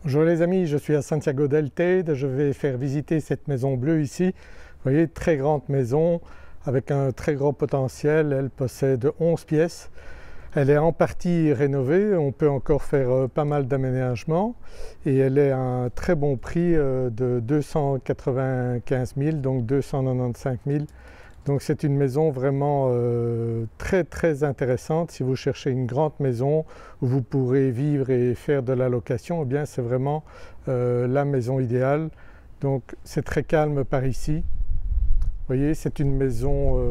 Bonjour les amis, je suis à Santiago del Teide, je vais faire visiter cette maison bleue ici. Vous voyez, très grande maison avec un très gros potentiel, elle possède 11 pièces. Elle est en partie rénovée, on peut encore faire pas mal d'aménagements et elle est à un très bon prix de 295 000, donc 295 000. Donc c'est une maison vraiment très intéressante. Si vous cherchez une grande maison où vous pourrez vivre et faire de la location, eh bien c'est vraiment la maison idéale. Donc c'est très calme par ici. Vous voyez, c'est une maison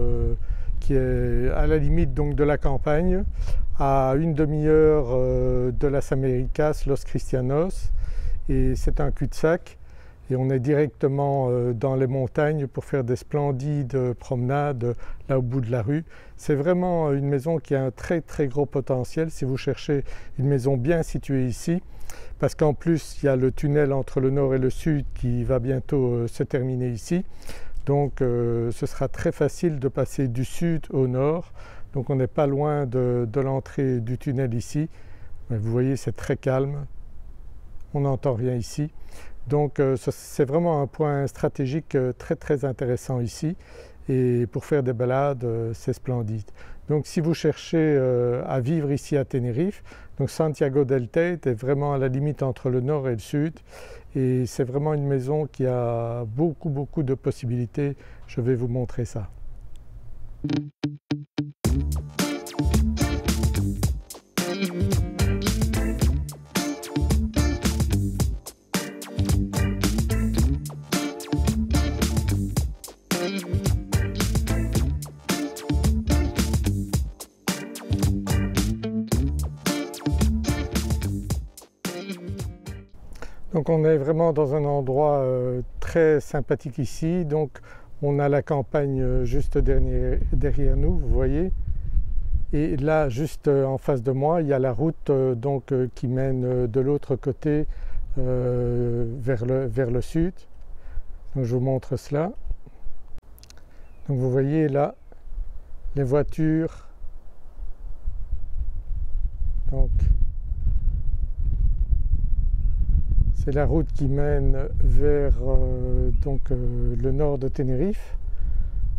qui est à la limite donc de la campagne, à une demi-heure de Las Américas, Los Cristianos, et c'est un cul-de-sac. Et on est directement dans les montagnes pour faire des splendides promenades là au bout de la rue. C'est vraiment une maison qui a un très gros potentiel si vous cherchez une maison bien située ici, parce qu'en plus il y a le tunnel entre le nord et le sud qui va bientôt se terminer ici. Donc ce sera très facile de passer du sud au nord, donc on n'est pas loin de l'entrée du tunnel ici. Vous voyez, c'est très calme, on n'entend rien ici. Donc c'est vraiment un point stratégique très intéressant ici, et pour faire des balades c'est splendide. Donc si vous cherchez à vivre ici à Tenerife, donc Santiago del Teide est vraiment à la limite entre le nord et le sud, et c'est vraiment une maison qui a beaucoup de possibilités. Je vais vous montrer ça. Donc on est vraiment dans un endroit très sympathique ici. Donc on a la campagne juste derrière nous, vous voyez. Et là, juste en face de moi, il y a la route qui mène de l'autre côté vers le sud. Donc je vous montre cela. Donc vous voyez là les voitures. Donc c'est la route qui mène vers le nord de Tenerife.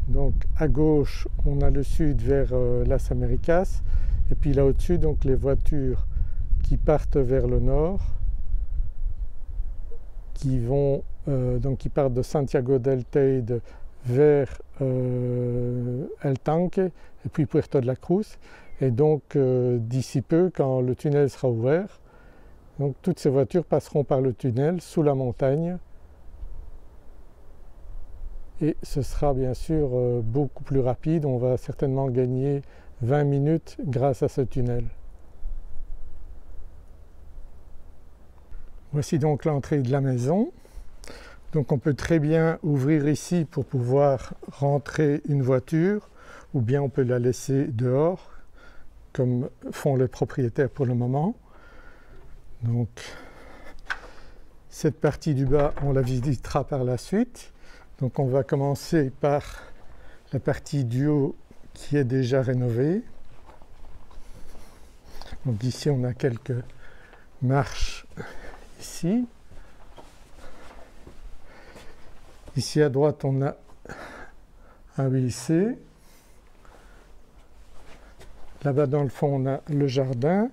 Donc à gauche on a le sud vers Las Américas, et puis là au-dessus donc les voitures qui partent vers le nord, qui qui partent de Santiago del Teide vers El Tanque et puis Puerto de la Cruz, et donc d'ici peu, quand le tunnel sera ouvert, donc toutes ces voitures passeront par le tunnel sous la montagne, et ce sera bien sûr beaucoup plus rapide. On va certainement gagner 20 minutes grâce à ce tunnel. Voici donc l'entrée de la maison. Donc on peut très bien ouvrir ici pour pouvoir rentrer une voiture, ou bien on peut la laisser dehors comme font les propriétaires pour le moment. Donc cette partie du bas on la visitera par la suite. Donc on va commencer par la partie du haut qui est déjà rénovée. Donc ici on a quelques marches ici. Ici à droite on a un WC. Là-bas dans le fond on a le jardin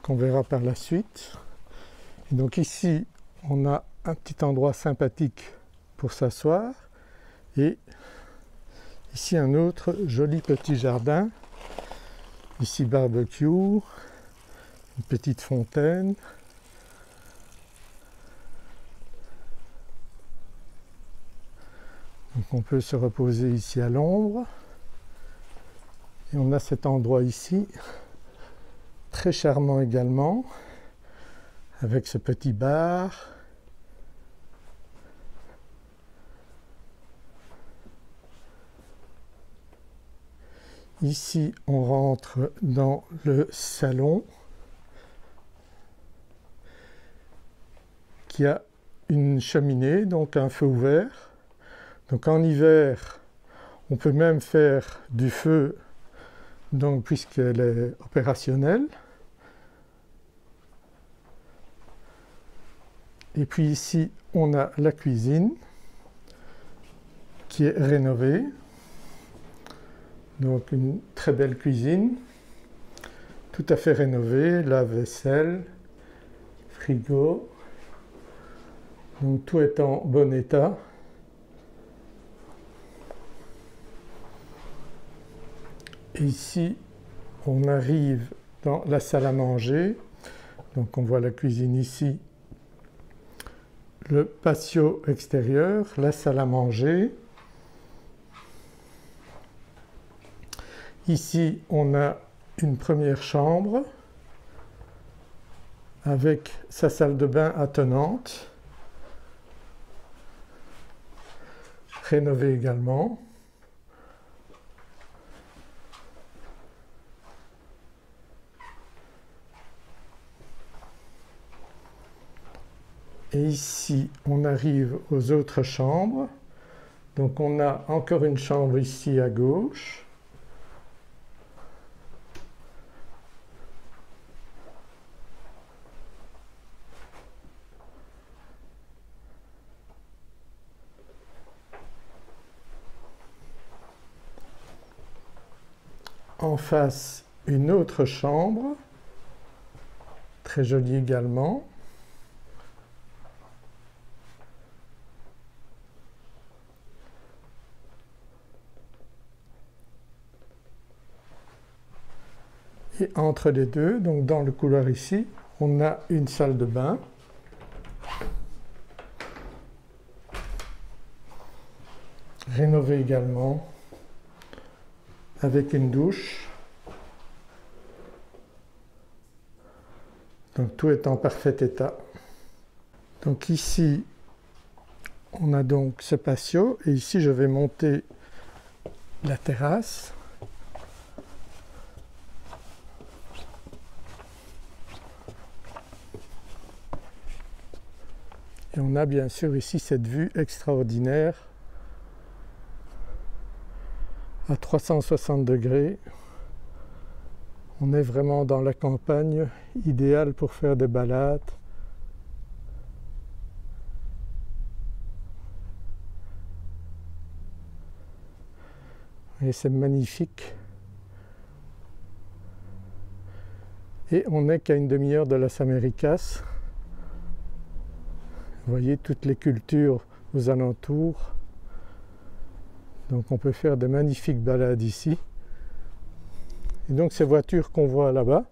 qu'on verra par la suite. Et donc ici on a un petit endroit sympathique pour s'asseoir, et ici un autre joli petit jardin. Ici barbecue, une petite fontaine. Donc on peut se reposer ici à l'ombre, et on a cet endroit ici très charmant également, avec ce petit bar. Ici on rentre dans le salon qui a une cheminée, donc un feu ouvert. Donc en hiver on peut même faire du feu, donc puisqu'elle est opérationnelle. Et puis ici on a la cuisine qui est rénovée, donc une très belle cuisine, tout à fait rénovée, lave-vaisselle, frigo, donc tout est en bon état. Et ici on arrive dans la salle à manger, donc on voit la cuisine ici, le patio extérieur, la salle à manger. Ici on a une première chambre avec sa salle de bain attenante, rénovée également. Et ici on arrive aux autres chambres, donc on a encore une chambre ici à gauche. En face une autre chambre, très jolie également. Et entre les deux, donc dans le couloir ici, on a une salle de bain. Rénovée également, avec une douche. Donc tout est en parfait état. Donc ici, on a donc ce patio et ici je vais monter la terrasse. Et on a bien sûr ici cette vue extraordinaire à 360 degrés. On est vraiment dans la campagne, idéal pour faire des balades. Et c'est magnifique. Et on n'est qu'à une demi-heure de Las Américas. Vous voyez toutes les cultures aux alentours. Donc on peut faire de magnifiques balades ici. Et donc ces voitures qu'on voit là-bas,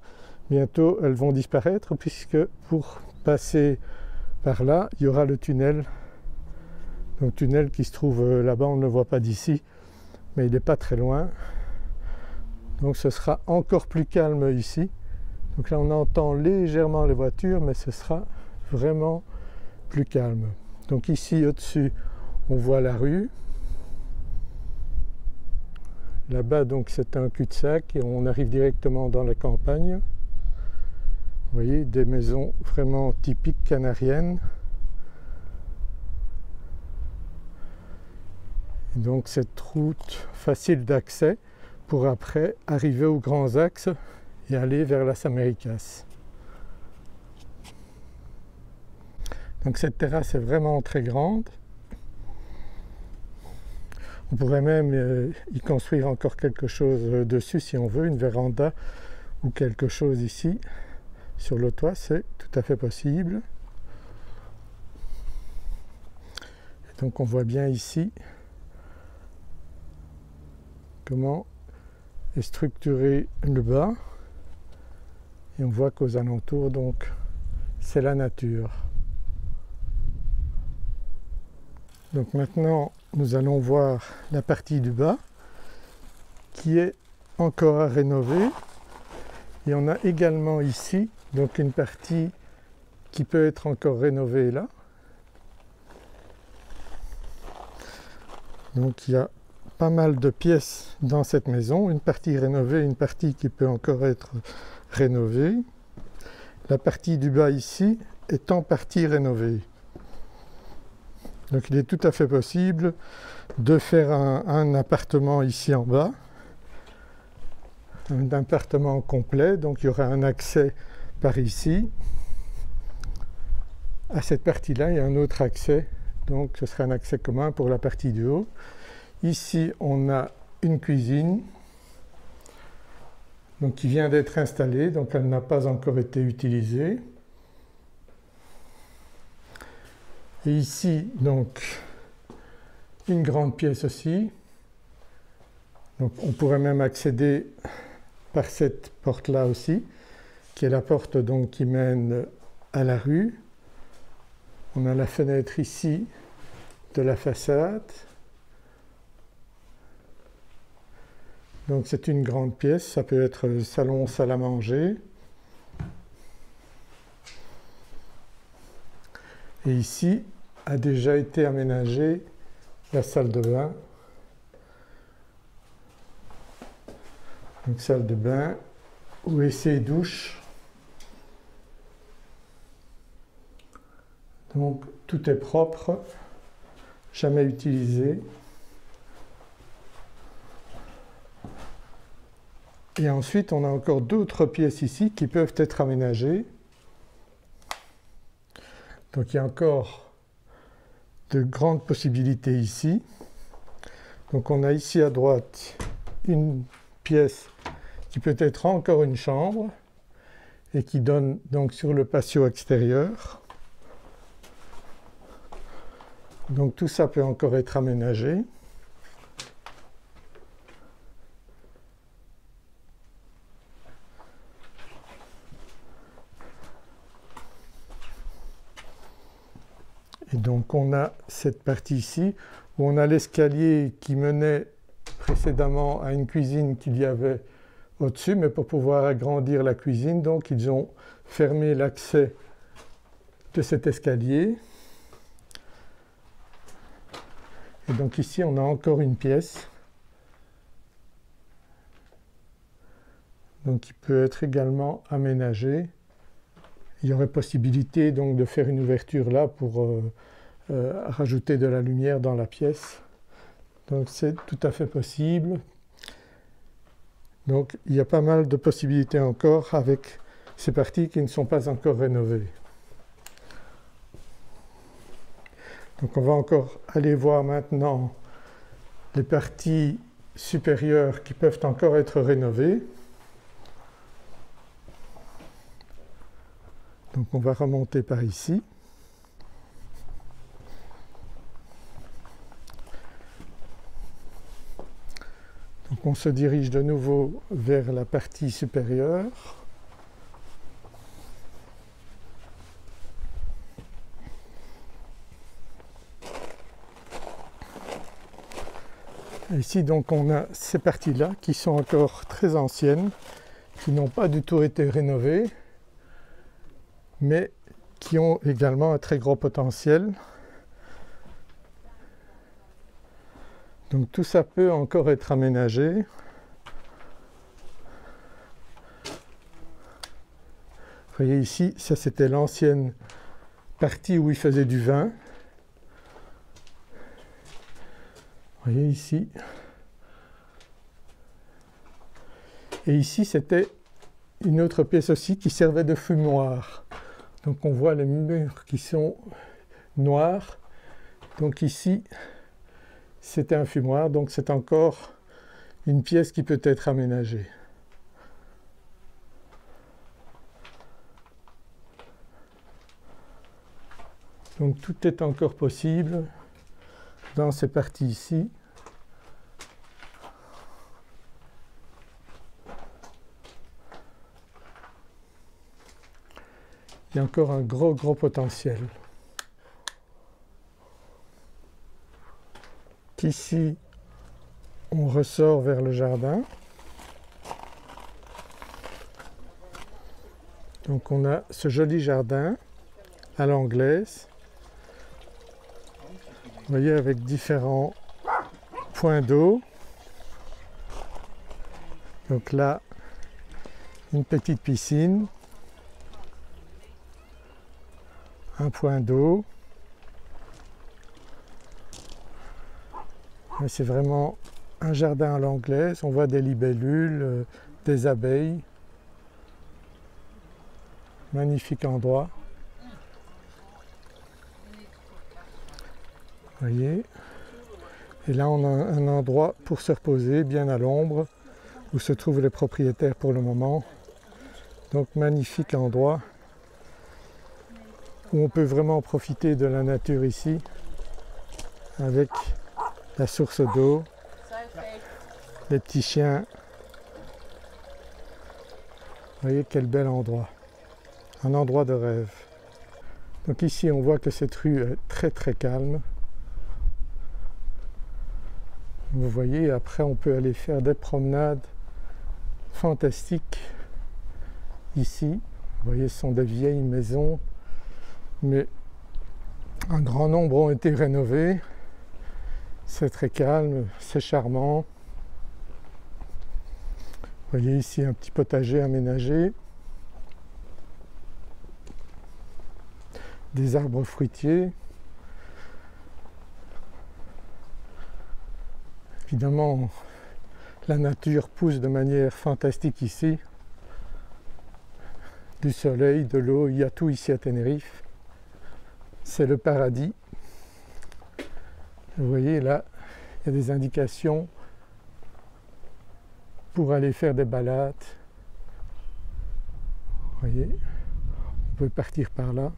bientôt elles vont disparaître puisque pour passer par là, il y aura le tunnel. Donc tunnel qui se trouve là-bas, on ne le voit pas d'ici, mais il n'est pas très loin. Donc ce sera encore plus calme ici. Donc là on entend légèrement les voitures, mais ce sera vraiment plus calme. Donc ici au-dessus on voit la rue. Là-bas donc c'est un cul-de-sac et on arrive directement dans la campagne. Vous voyez des maisons vraiment typiques canariennes. Et donc cette route facile d'accès pour après arriver aux grands axes et aller vers Las Américas. Donc cette terrasse est vraiment très grande. On pourrait même y construire encore quelque chose dessus si on veut, une véranda ou quelque chose ici sur le toit, c'est tout à fait possible. Et donc on voit bien ici comment est structuré le bas et on voit qu'aux alentours donc c'est la nature. Donc maintenant nous allons voir la partie du bas qui est encore à rénover et on a également ici donc une partie qui peut être encore rénovée là. Donc il y a pas mal de pièces dans cette maison, une partie rénovée, une partie qui peut encore être rénovée. La partie du bas ici est en partie rénovée. Donc il est tout à fait possible de faire un appartement ici en bas, un appartement complet, donc il y aura un accès par ici, à cette partie-là, il y a un autre accès, donc ce sera un accès commun pour la partie du haut. Ici, on a une cuisine donc, qui vient d'être installée, donc elle n'a pas encore été utilisée. Et ici, donc, une grande pièce aussi. Donc, on pourrait même accéder par cette porte-là aussi, qui est la porte donc, qui mène à la rue. On a la fenêtre ici de la façade. Donc c'est une grande pièce, ça peut être salon, salle à manger. Et ici a déjà été aménagée la salle de bain. Donc salle de bain, WC et douche. Donc tout est propre, jamais utilisé. Et ensuite, on a encore d'autres pièces ici qui peuvent être aménagées. Donc il y a encore de grandes possibilités ici. Donc on a ici à droite une pièce qui peut être encore une chambre et qui donne donc sur le patio extérieur. Donc tout ça peut encore être aménagé. Et donc on a cette partie ici où on a l'escalier qui menait précédemment à une cuisine qu'il y avait au-dessus, mais pour pouvoir agrandir la cuisine, donc ils ont fermé l'accès de cet escalier. Et donc ici on a encore une pièce, donc qui peut être également aménagée. Il y aurait possibilité donc de faire une ouverture là pour rajouter de la lumière dans la pièce. Donc c'est tout à fait possible. Donc il y a pas mal de possibilités encore avec ces parties qui ne sont pas encore rénovées. Donc on va encore aller voir maintenant les parties supérieures qui peuvent encore être rénovées. Donc on va remonter par ici. Donc on se dirige de nouveau vers la partie supérieure. Ici donc on a ces parties-là qui sont encore très anciennes, qui n'ont pas du tout été rénovées, mais qui ont également un très gros potentiel. Donc tout ça peut encore être aménagé. Vous voyez ici, ça c'était l'ancienne partie où ils faisaient du vin. Vous voyez ici. Et ici c'était une autre pièce aussi qui servait de fumoir. Donc on voit les murs qui sont noirs. Donc ici c'était un fumoir, donc c'est encore une pièce qui peut être aménagée. Donc tout est encore possible dans ces parties ici. Il y a encore un gros potentiel. Ici, on ressort vers le jardin. Donc on a ce joli jardin à l'anglaise. Vous voyez, avec différents points d'eau. Donc là, une petite piscine, un point d'eau. C'est vraiment un jardin à l'anglaise. On voit des libellules, des abeilles. Magnifique endroit. voyez. Et là on a un endroit pour se reposer bien à l'ombre où se trouvent les propriétaires pour le moment. Donc magnifique endroit où on peut vraiment profiter de la nature ici avec la source d'eau, les petits chiens. Vous voyez quel bel endroit, un endroit de rêve. Donc ici on voit que cette rue est très calme. Vous voyez, après on peut aller faire des promenades fantastiques ici. Vous voyez, ce sont des vieilles maisons, mais un grand nombre ont été rénovées. C'est très calme, c'est charmant. Vous voyez ici un petit potager aménagé, des arbres fruitiers. Évidemment, la nature pousse de manière fantastique ici. Du soleil, de l'eau, il y a tout ici à Tenerife. C'est le paradis. Vous voyez là, il y a des indications pour aller faire des balades. Vous voyez, on peut partir par là.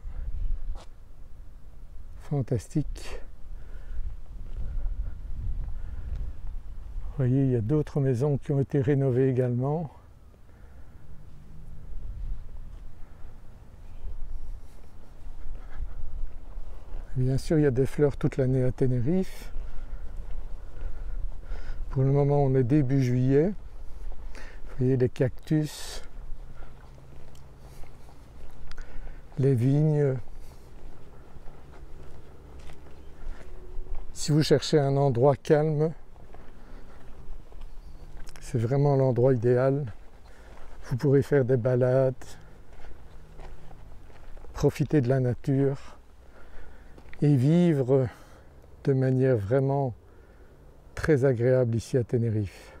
Fantastique. Vous voyez, il y a d'autres maisons qui ont été rénovées également. Bien sûr, il y a des fleurs toute l'année à Tenerife. Pour le moment, on est début juillet. Vous voyez les cactus, les vignes. Si vous cherchez un endroit calme, c'est vraiment l'endroit idéal. Vous pourrez faire des balades, profiter de la nature et vivre de manière vraiment très agréable ici à Tenerife.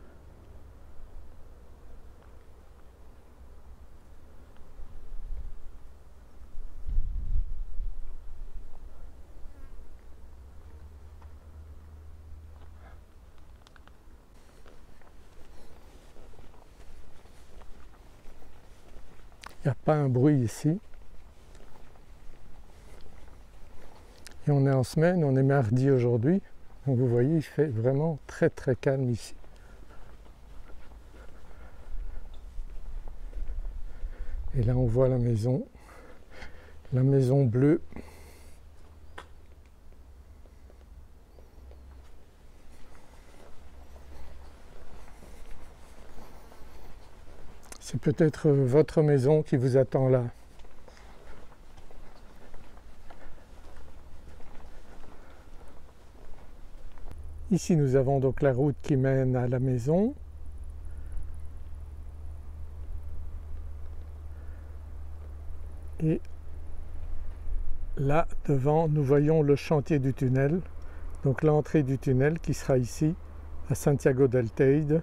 Il n'y a pas un bruit ici. Et on est en semaine, on est mardi aujourd'hui. Donc vous voyez, il fait vraiment très calme ici. Et là on voit la maison bleue. C'est peut-être votre maison qui vous attend là. Ici nous avons donc la route qui mène à la maison. Et là devant nous voyons le chantier du tunnel, donc l'entrée du tunnel qui sera ici à Santiago del Teide.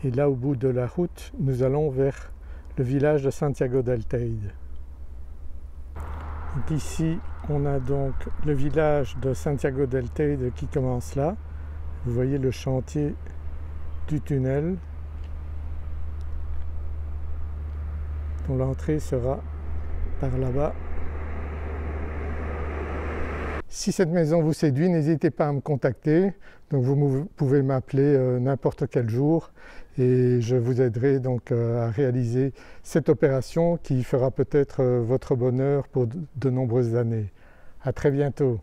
Et là au bout de la route nous allons vers le village de Santiago del Teide. Donc ici on a donc le village de Santiago del Teide qui commence là. Vous voyez le chantier du tunnel dont l'entrée sera par là-bas. Si cette maison vous séduit, n'hésitez pas à me contacter. Donc vous pouvez m'appeler n'importe quel jour et je vous aiderai donc à réaliser cette opération qui fera peut-être votre bonheur pour de nombreuses années. À très bientôt.